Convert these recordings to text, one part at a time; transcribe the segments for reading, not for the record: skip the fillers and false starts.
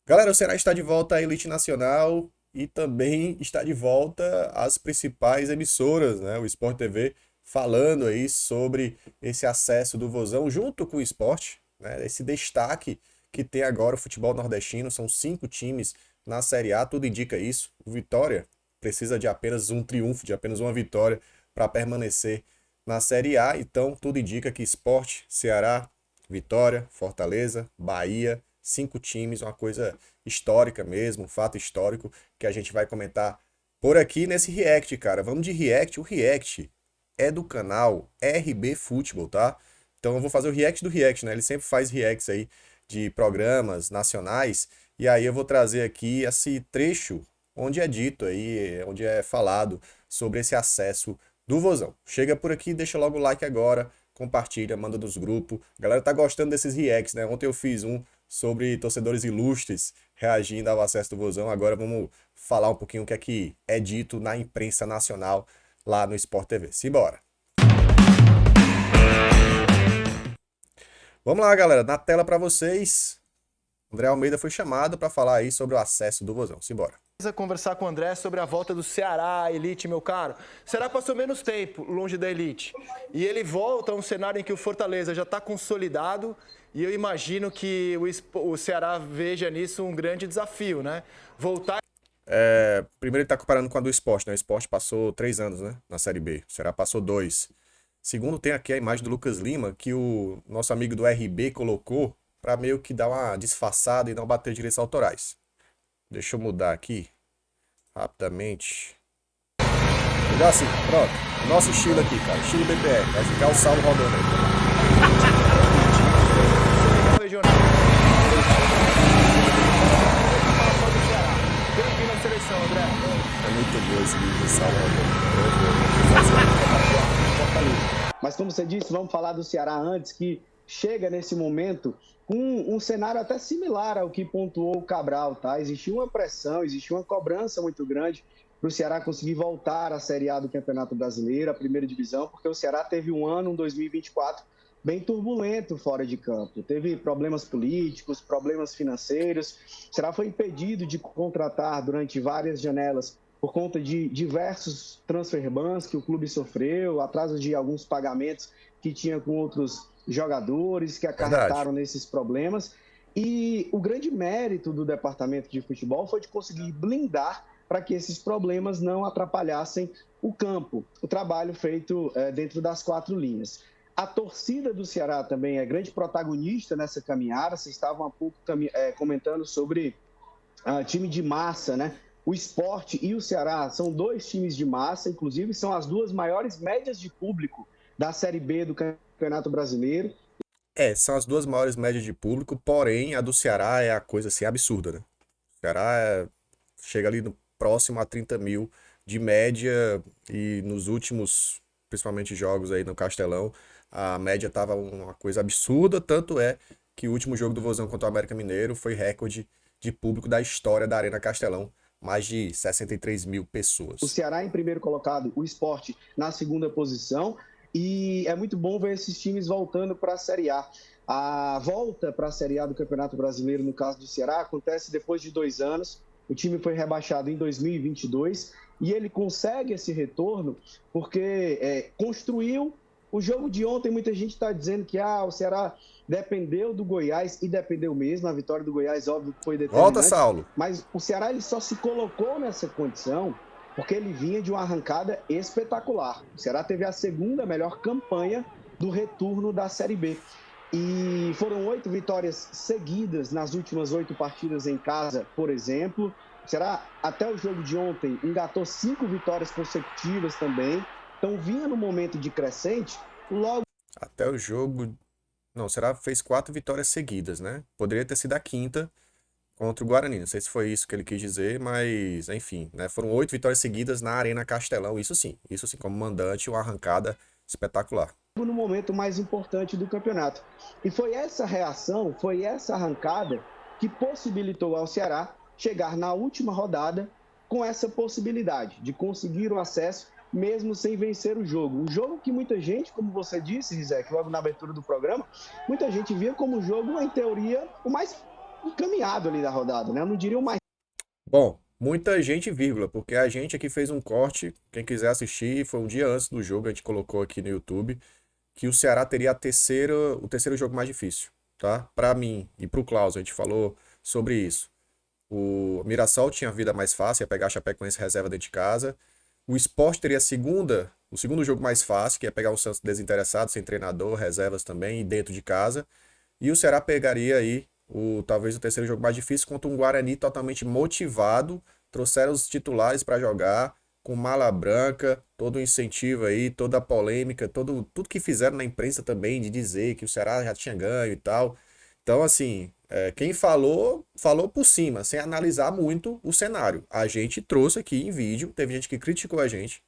Galera, o Ceará está de volta à elite nacional e também está de volta às principais emissoras, né? O Sport TV falando aí sobre esse acesso do Vozão junto com o esporte, né? Esse destaque que tem agora o futebol nordestino, são 5 times na Série A, tudo indica isso. O Vitória precisa de apenas um triunfo, de apenas uma vitória para permanecer na Série A, então tudo indica que Sport, Ceará, Vitória, Fortaleza, Bahia, 5 times, uma coisa histórica mesmo, um fato histórico que a gente vai comentar por aqui nesse React, cara. Vamos de React. O React é do canal RB Futebol, tá? Então eu vou fazer o React do React, né? Ele sempre faz Reacts aí de programas nacionais e aí eu vou trazer aqui esse trecho onde é dito aí, onde é falado sobre esse acesso do Vozão. Chega por aqui, deixa logo o like agora, compartilha, manda nos grupos. A galera tá gostando desses reacts, né? Ontem eu fiz um sobre torcedores ilustres reagindo ao acesso do Vozão. Agora vamos falar um pouquinho o que é dito na imprensa nacional lá no Sport TV. Simbora! Vamos lá, galera. Na tela para vocês, André Almeida foi chamado para falar aí sobre o acesso do Vozão. Simbora! Precisa conversar com o André sobre a volta do Ceará, a elite, meu caro. O Ceará passou menos tempo longe da elite. E ele volta a um cenário em que o Fortaleza já está consolidado. E eu imagino que o Ceará veja nisso um grande desafio, né? Voltar. Primeiro ele tá comparando com a do esporte, né? O esporte passou 3 anos, né? Na Série B. O Ceará passou dois. Segundo, tem aqui a imagem do Lucas Lima, que o nosso amigo do RB colocou para meio que dar uma disfarçada e não bater direitos autorais. Deixa eu mudar aqui rapidamente. Melhor assim, pronto. Nosso estilo aqui, cara. Estilo BPR. Vai ficar o salvo rodando aí. Regional. Bem-vindo à seleção, André. É muito bom esse vídeo do salvo rodando. Mas como você disse, vamos falar do Ceará antes, que chega nesse momento com um cenário até similar ao que pontuou o Cabral, tá? Existia uma pressão, existia uma cobrança muito grande para o Ceará conseguir voltar à Série A do Campeonato Brasileiro, a primeira divisão, porque o Ceará teve um ano, um 2024, bem turbulento fora de campo. Teve problemas políticos, problemas financeiros. O Ceará foi impedido de contratar durante várias janelas por conta de diversos transfer bans que o clube sofreu, atraso de alguns pagamentos que tinha com outros jogadores que Verdade. acarretaram nesses problemas. E o grande mérito do departamento de futebol foi de conseguir blindar para que esses problemas não atrapalhassem o campo, o trabalho feito dentro das 4 linhas. A torcida do Ceará também é grande protagonista nessa caminhada. Vocês estavam há pouco comentando sobre time de massa, né? O Sport e o Ceará são 2 times de massa, inclusive são as 2 maiores médias de público da Série B do Campeonato Brasileiro. São as duas maiores médias de público, porém a do Ceará é a coisa assim absurda, né? O Ceará chega ali no próximo a 30 mil de média e nos últimos, principalmente jogos aí no Castelão, a média tava uma coisa absurda, tanto é que o último jogo do Vozão contra o América Mineiro foi recorde de público da história da Arena Castelão, mais de 63 mil O pessoas. Ceará em primeiro colocado, o Sport na segunda posição. E é muito bom ver esses times voltando para a Série A. A volta para a Série A do Campeonato Brasileiro, no caso do Ceará, acontece depois de 2 anos. O time foi rebaixado em 2022 e ele consegue esse retorno porque construiu o jogo de ontem. Muita gente está dizendo que o Ceará dependeu do Goiás, e dependeu mesmo. A vitória do Goiás, óbvio, foi Volta, determinante, Saulo! mas o Ceará ele só se colocou nessa condição porque ele vinha de uma arrancada espetacular. O Ceará teve a segunda melhor campanha do retorno da Série B. E foram 8 vitórias seguidas nas últimas 8 partidas em casa, por exemplo. O Ceará, até o jogo de ontem, engatou 5 vitórias consecutivas também. Então, vinha no momento de crescente, logo. Até o jogo. Não, o Ceará fez 4 vitórias seguidas, né? Poderia ter sido a quinta contra o Guarani. Não sei se foi isso que ele quis dizer, mas enfim, né? Foram 8 vitórias seguidas na Arena Castelão. Isso sim, como mandante, uma arrancada espetacular. No momento mais importante do campeonato. E foi essa reação, foi essa arrancada que possibilitou ao Ceará chegar na última rodada com essa possibilidade de conseguir o acesso mesmo sem vencer o jogo. Um jogo que muita gente, como você disse, Rizek, logo na abertura do programa, muita gente via como o jogo, em teoria, o mais encaminhado ali da rodada, né? Eu não diria o mais. Bom, muita gente, vírgula, porque a gente aqui fez um corte. Quem quiser assistir, foi um dia antes do jogo, a gente colocou aqui no YouTube, que o Ceará teria o terceiro jogo mais difícil, tá? Para mim e pro Klaus, a gente falou sobre isso. O Mirassol tinha a vida mais fácil, ia pegar a Chapecoense reserva dentro de casa. O Sport teria o segundo jogo mais fácil, que ia pegar o Santos desinteressado, sem treinador, reservas também, e dentro de casa. E o Ceará pegaria aí talvez o terceiro jogo mais difícil contra um Guarani totalmente motivado. Trouxeram os titulares para jogar, com mala branca, todo o incentivo aí, toda a polêmica, tudo que fizeram na imprensa também de dizer que o Ceará já tinha ganho e tal. Então, assim, quem falou por cima, sem analisar muito o cenário. A gente trouxe aqui em vídeo, teve gente que criticou a gente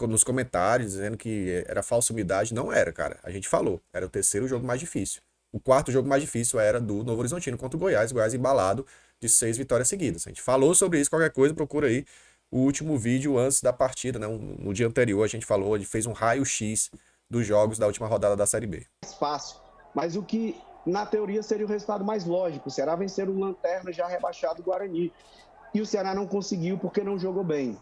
nos comentários, dizendo que era falsa umidade. Não era, cara. A gente falou, era o terceiro jogo mais difícil. O quarto jogo mais difícil era do Novo Horizontino contra o Goiás embalado de 6 vitórias seguidas. A gente falou sobre isso, qualquer coisa, procura aí o último vídeo antes da partida, né? No dia anterior a gente falou, a gente fez um raio-x dos jogos da última rodada da Série B. Fácil, mas o que na teoria seria o resultado mais lógico. O Ceará vencer o Lanterna já rebaixado do Guarani. E o Ceará não conseguiu porque não jogou bem.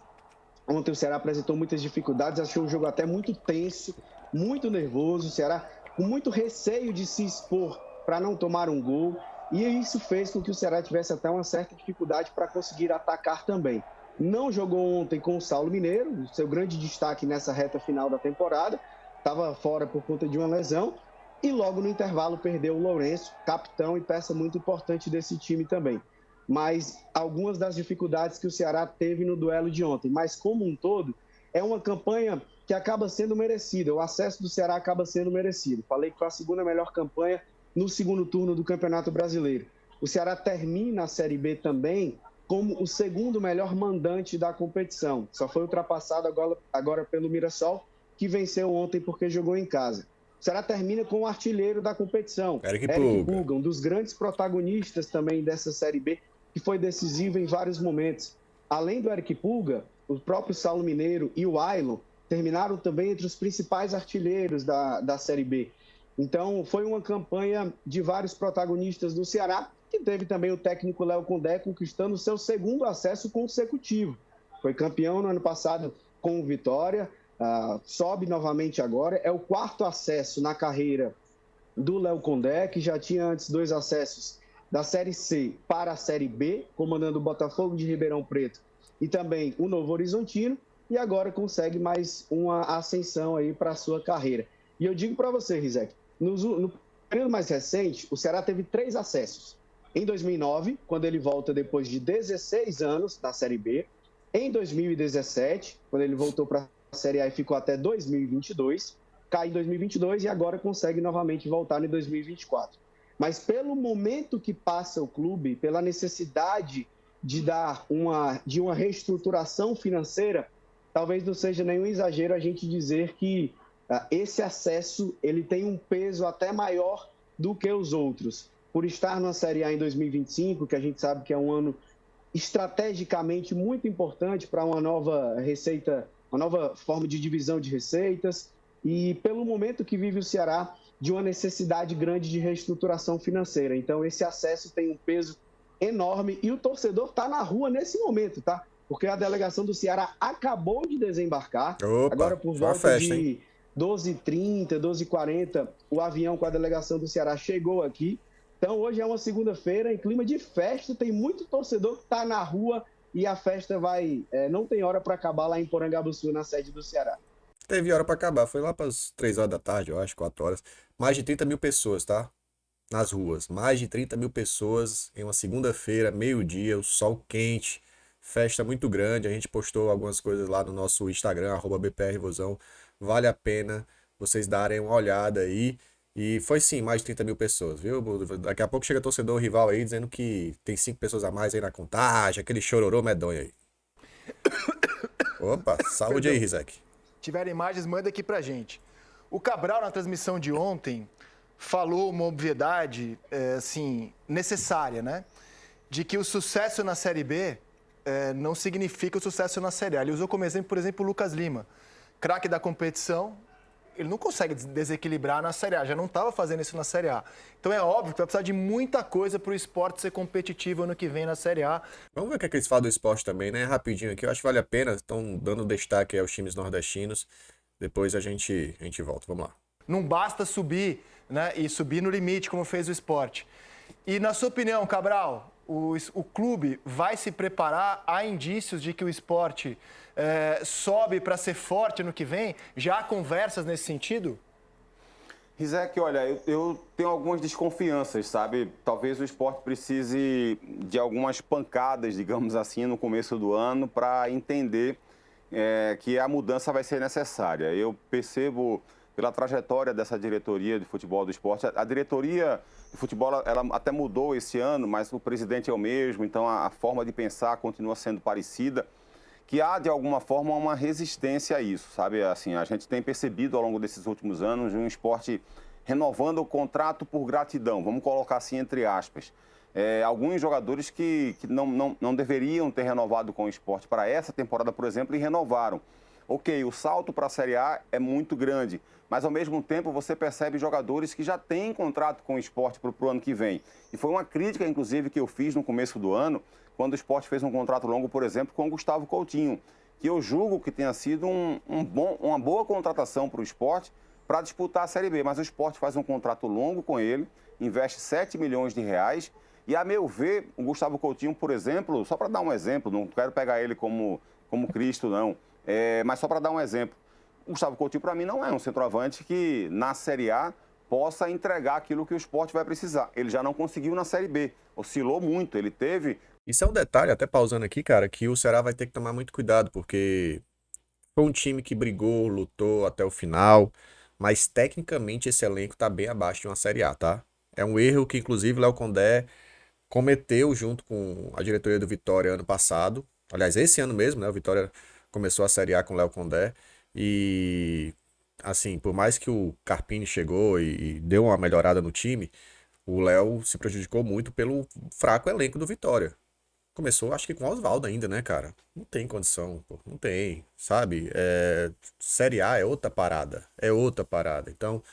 Ontem o Ceará apresentou muitas dificuldades, achou o jogo até muito tenso, muito nervoso. O Ceará com muito receio de se expor para não tomar um gol. E isso fez com que o Ceará tivesse até uma certa dificuldade para conseguir atacar também. Não jogou ontem com o Saulo Mineiro, seu grande destaque nessa reta final da temporada. Estava fora por conta de uma lesão. E logo no intervalo perdeu o Lourenço, capitão e peça muito importante desse time também. Mas algumas das dificuldades que o Ceará teve no duelo de ontem. Mas como um todo, é uma campanha que acaba sendo merecida. O acesso do Ceará acaba sendo merecido. Falei que foi a segunda melhor campanha no segundo turno do Campeonato Brasileiro. O Ceará termina a Série B também como o segundo melhor mandante da competição. Só foi ultrapassado agora pelo Mirassol, que venceu ontem porque jogou em casa. O Ceará termina com o artilheiro da competição, Eric Pulga, um dos grandes protagonistas também dessa Série B, que foi decisivo em vários momentos. Além do Eric Pulga, o próprio Saulo Mineiro e o Ailon terminaram também entre os principais artilheiros da Série B. Então, foi uma campanha de vários protagonistas do Ceará, que teve também o técnico Léo Condé conquistando seu segundo acesso consecutivo. Foi campeão no ano passado com o Vitória, sobe novamente agora, é o quarto acesso na carreira do Léo Condé, que já tinha antes 2 acessos da Série C para a Série B, comandando o Botafogo de Ribeirão Preto e também o Novo Horizontino, e agora consegue mais uma ascensão aí para a sua carreira. E eu digo para você, Rizek, no período mais recente, o Ceará teve 3 acessos. Em 2009, quando ele volta depois de 16 anos na Série B. Em 2017, quando ele voltou para a Série A e ficou até 2022. Cai em 2022 e agora consegue novamente voltar em 2024. Mas pelo momento que passa o clube, pela necessidade de uma reestruturação financeira, talvez não seja nenhum exagero a gente dizer que esse acesso ele tem um peso até maior do que os outros. Por estar na Série A em 2025, que a gente sabe que é um ano estrategicamente muito importante para uma nova receita, uma nova forma de divisão de receitas, e pelo momento que vive o Ceará, de uma necessidade grande de reestruturação financeira. Então, esse acesso tem um peso enorme e o torcedor está na rua nesse momento, tá? Porque a delegação do Ceará acabou de desembarcar. Opa, agora por volta festa, de 12h30, 12h40, o avião com a delegação do Ceará chegou aqui. Então, hoje é uma segunda-feira, em clima de festa, tem muito torcedor que está na rua e a festa não tem hora para acabar lá em Porangabuçu, na sede do Ceará. Teve hora para acabar, foi lá para as 3 horas da tarde, eu acho, 4 horas. Mais de 30 mil pessoas, tá? Nas ruas. Mais de 30 mil pessoas em uma segunda-feira, meio-dia, o sol quente, festa muito grande. A gente postou algumas coisas lá no nosso Instagram, @BPRVozão. Vale a pena vocês darem uma olhada aí. E foi sim, mais de 30 mil pessoas, viu? Daqui a pouco chega torcedor rival aí dizendo que tem 5 pessoas a mais aí na contagem, aquele chororô medonho aí. Opa, saúde aí, Rizek. Tiver imagens, manda aqui pra gente. O Cabral, na transmissão de ontem, falou uma obviedade, necessária, né? De que o sucesso na Série B não significa o sucesso na Série A. Ele usou como exemplo, por exemplo, o Lucas Lima, craque da competição, ele não consegue desequilibrar na Série A, já não estava fazendo isso na Série A. Então é óbvio que vai precisar de muita coisa para o Sport ser competitivo ano que vem na Série A. Vamos ver o que é que eles falam do Sport também, né? Rapidinho aqui, eu acho que vale a pena. Estão dando destaque aí aos times nordestinos. Depois a gente volta. Vamos lá. Não basta subir, né? E subir no limite, como fez o Sport. E na sua opinião, Cabral, o clube vai se preparar? Há indícios de que o Sport sobe para ser forte no que vem? Já há conversas nesse sentido? Rizek, olha, eu tenho algumas desconfianças, sabe? Talvez o Sport precise de algumas pancadas, digamos assim, no começo do ano para entender que a mudança vai ser necessária. Eu percebo pela trajetória dessa diretoria de futebol do Sport, a diretoria de futebol ela até mudou esse ano, mas o presidente é o mesmo, então a forma de pensar continua sendo parecida, que há, de alguma forma, uma resistência a isso, sabe? Assim, a gente tem percebido ao longo desses últimos anos um esporte renovando o contrato por gratidão, vamos colocar assim entre aspas. Alguns jogadores que não deveriam ter renovado com o esporte para essa temporada, por exemplo, e renovaram. Ok, o salto para a Série A é muito grande, mas ao mesmo tempo você percebe jogadores que já têm contrato com o esporte para o ano que vem. E foi uma crítica, inclusive, que eu fiz no começo do ano, quando o Sport fez um contrato longo, por exemplo, com o Gustavo Coutinho, que eu julgo que tenha sido uma boa contratação para o Sport para disputar a Série B. Mas o Sport faz um contrato longo com ele, investe 7 milhões de reais e, a meu ver, o Gustavo Coutinho, por exemplo, só para dar um exemplo, não quero pegar ele como Cristo, não, mas só para dar um exemplo, o Gustavo Coutinho, para mim, não é um centroavante que, na Série A, possa entregar aquilo que o Sport vai precisar. Ele já não conseguiu na Série B, oscilou muito, ele teve... Isso é um detalhe, até pausando aqui, cara, que o Ceará vai ter que tomar muito cuidado, porque foi um time que brigou, lutou até o final, mas tecnicamente esse elenco tá bem abaixo de uma Série A, tá? É um erro que, inclusive, Léo Condé cometeu junto com a diretoria do Vitória ano passado. Aliás, esse ano mesmo, né? O Vitória começou a Série A com o Léo Condé. E, assim, por mais que o Carpini chegou e deu uma melhorada no time, o Léo se prejudicou muito pelo fraco elenco do Vitória. Começou, acho que com o Oswaldo ainda, né, cara? Não tem condição, pô. Não tem, sabe? Série A é outra parada. É outra parada. Então,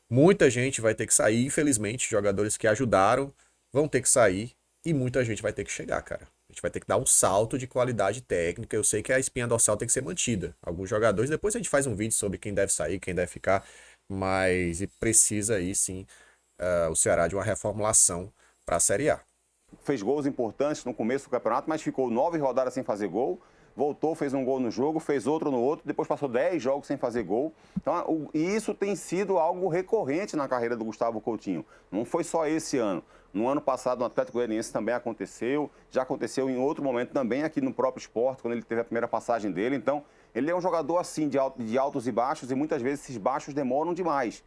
muita gente vai ter que sair. Infelizmente, jogadores que ajudaram vão ter que sair. E muita gente vai ter que chegar, cara. A gente vai ter que dar um salto de qualidade técnica. Eu sei que a espinha dorsal tem que ser mantida. Alguns jogadores, depois a gente faz um vídeo sobre quem deve sair, quem deve ficar. Mas precisa aí, sim, o Ceará de uma reformulação para a Série A. Fez gols importantes no começo do campeonato, mas ficou 9 rodadas sem fazer gol. Voltou, fez um gol no jogo, fez outro no outro, depois passou 10 jogos sem fazer gol. Então, isso tem sido algo recorrente na carreira do Gustavo Coutinho. Não foi só esse ano. No ano passado, no Atlético Goianiense também aconteceu. Já aconteceu em outro momento também aqui no próprio Sport, quando ele teve a primeira passagem dele. Então, ele é um jogador assim, de altos e baixos, e muitas vezes esses baixos demoram demais.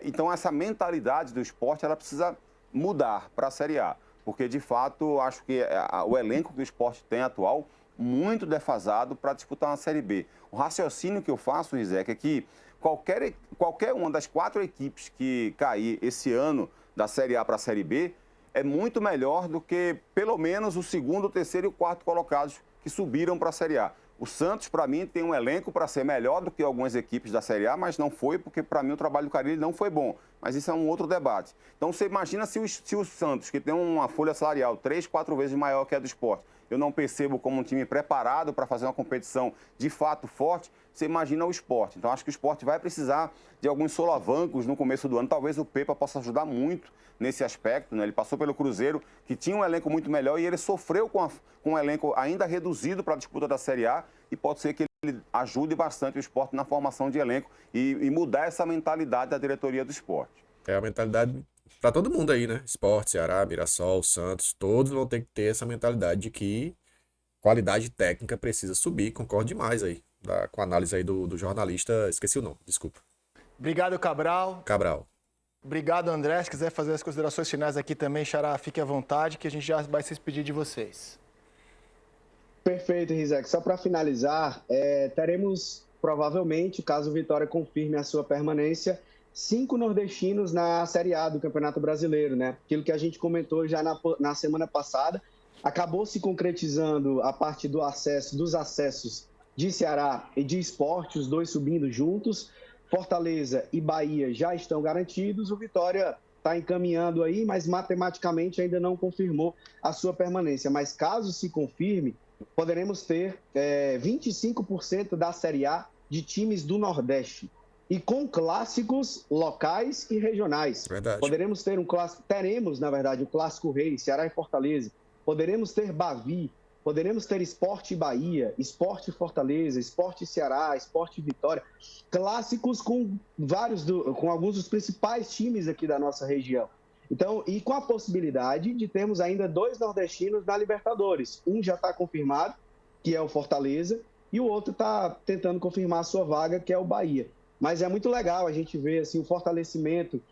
Então, essa mentalidade do Sport, ela precisa mudar para a Série A. Porque, de fato, acho que o elenco que o Sport tem atual, muito defasado para disputar uma Série B. O raciocínio que eu faço, Rizek, é que qualquer uma das 4 equipes que cair esse ano da Série A para a Série B é muito melhor do que, pelo menos, o segundo, o terceiro e o quarto colocados que subiram para a Série A. O Santos, para mim, tem um elenco para ser melhor do que algumas equipes da Série A, mas não foi, porque, para mim, o trabalho do Carille não foi bom. Mas isso é um outro debate. Então, você imagina se o Santos, que tem uma folha salarial 3, 4 vezes maior que a do Sport, eu não percebo como um time preparado para fazer uma competição de fato forte, você imagina o Sport. Então, acho que o Sport vai precisar de alguns solavancos no começo do ano. Talvez o Pepa possa ajudar muito nesse aspecto, né? Ele passou pelo Cruzeiro, que tinha um elenco muito melhor, e ele sofreu com um elenco ainda reduzido para a disputa da Série A, e pode ser que ele ajude bastante o Sport na formação de elenco e mudar essa mentalidade da diretoria do Sport. É a mentalidade para todo mundo aí, né? Sport, Ceará, Mirassol, Santos, todos vão ter que ter essa mentalidade de que qualidade técnica precisa subir. Concordo demais aí com a análise aí do jornalista. Esqueci o nome, desculpa. Obrigado, Cabral. Cabral. Obrigado, André. Se quiser fazer as considerações finais aqui também, Xará, fique à vontade, que a gente já vai se despedir de vocês. Perfeito, Rizek. Só para finalizar, teremos provavelmente, caso o Vitória confirme a sua permanência, 5 nordestinos na Série A do Campeonato Brasileiro, né? Aquilo que a gente comentou já na semana passada, acabou se concretizando a parte dos acessos de Ceará e de Sport, os dois subindo juntos. Fortaleza e Bahia já estão garantidos, o Vitória está encaminhando aí, mas matematicamente ainda não confirmou a sua permanência. Mas caso se confirme, poderemos ter 25% da Série A de times do Nordeste. E com clássicos locais e regionais. Verdade. Poderemos ter teremos, na verdade, o Clássico Rei, Ceará e Fortaleza. Poderemos ter Bavi, poderemos ter Sport Bahia, Sport Fortaleza, Sport Ceará, Sport Vitória. Clássicos com com alguns dos principais times aqui da nossa região. Então, e com a possibilidade de termos ainda 2 nordestinos na Libertadores. Um já está confirmado, que é o Fortaleza, e o outro está tentando confirmar a sua vaga, que é o Bahia. Mas é muito legal a gente ver assim, o fortalecimento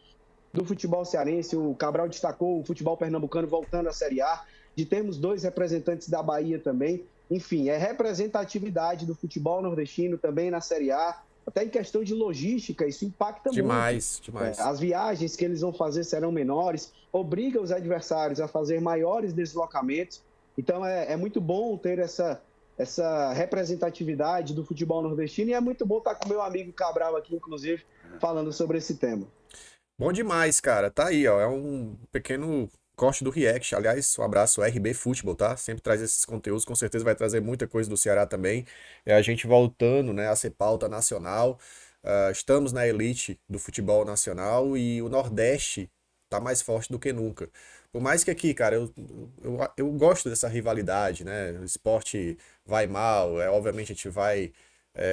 do futebol cearense. O Cabral destacou o futebol pernambucano voltando à Série A, de termos 2 representantes da Bahia também. Enfim, é representatividade do futebol nordestino também na Série A. Até em questão de logística, isso impacta demais, muito. Demais. As viagens que eles vão fazer serão menores, obriga os adversários a fazer maiores deslocamentos. Então é muito bom ter essa representatividade do futebol nordestino, e é muito bom estar com meu amigo Cabral aqui, inclusive, falando sobre esse tema. Bom demais, cara. Tá aí, ó. É um pequeno corte do React. Aliás, um abraço RB Futebol, tá? Sempre traz esses conteúdos, com certeza vai trazer muita coisa do Ceará também. É a gente voltando, né, a ser pauta nacional. Estamos na elite do futebol nacional e o Nordeste tá mais forte do que nunca. Por mais que aqui, cara, eu gosto dessa rivalidade, né? O esporte vai mal, obviamente a gente vai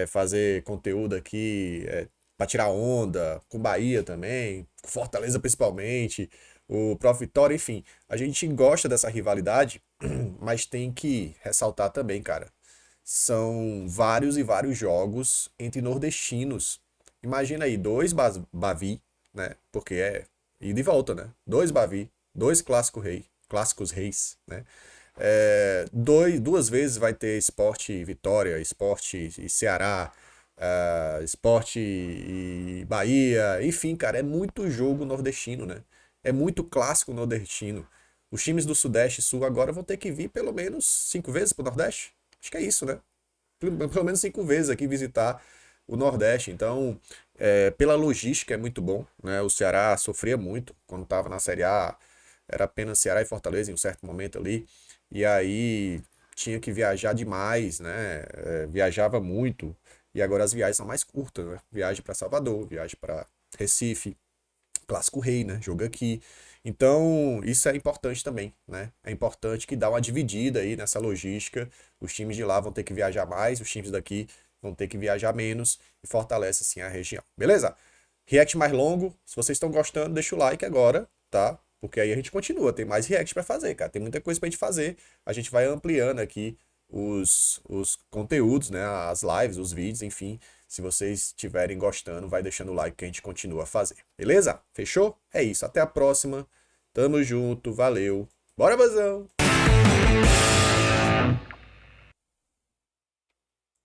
fazer conteúdo aqui para tirar onda, com Bahia também, com Fortaleza principalmente, o Prof. Vitória, enfim. A gente gosta dessa rivalidade, mas tem que ressaltar também, cara. São vários e vários jogos entre nordestinos. Imagina aí, 2 Bavi, né? Porque é ida e volta, né? 2 Bavi, 2 clássicos reis, né? 2 vezes vai ter Sport e Vitória, Sport e Ceará, Sport e Bahia, enfim, cara, é muito jogo nordestino, né? É muito clássico nordestino. Os times do Sudeste e Sul agora vão ter que vir pelo menos 5 vezes pro Nordeste. Acho que é isso, né? Pelo menos 5 vezes aqui visitar o Nordeste. Então, pela logística é muito bom, né? O Ceará sofria muito quando estava na Série A. Era apenas Ceará e Fortaleza em um certo momento ali. E aí tinha que viajar demais, né? Viajava muito. E agora as viagens são mais curtas, né? Viagem para Salvador, viagem para Recife, Clássico Rei, né? Jogo aqui. Então, isso é importante também, né? É importante que dá uma dividida aí nessa logística. Os times de lá vão ter que viajar mais, os times daqui vão ter que viajar menos e fortalece assim a região. Beleza? React mais longo. Se vocês estão gostando, deixa o like agora, tá? Porque aí a gente continua, tem mais react para fazer, cara. Tem muita coisa pra gente fazer. A gente vai ampliando aqui os conteúdos, né? As lives, os vídeos, enfim. Se vocês estiverem gostando, vai deixando o like que a gente continua a fazer. Beleza? Fechou? É isso. Até a próxima. Tamo junto. Valeu. Bora, Bazão!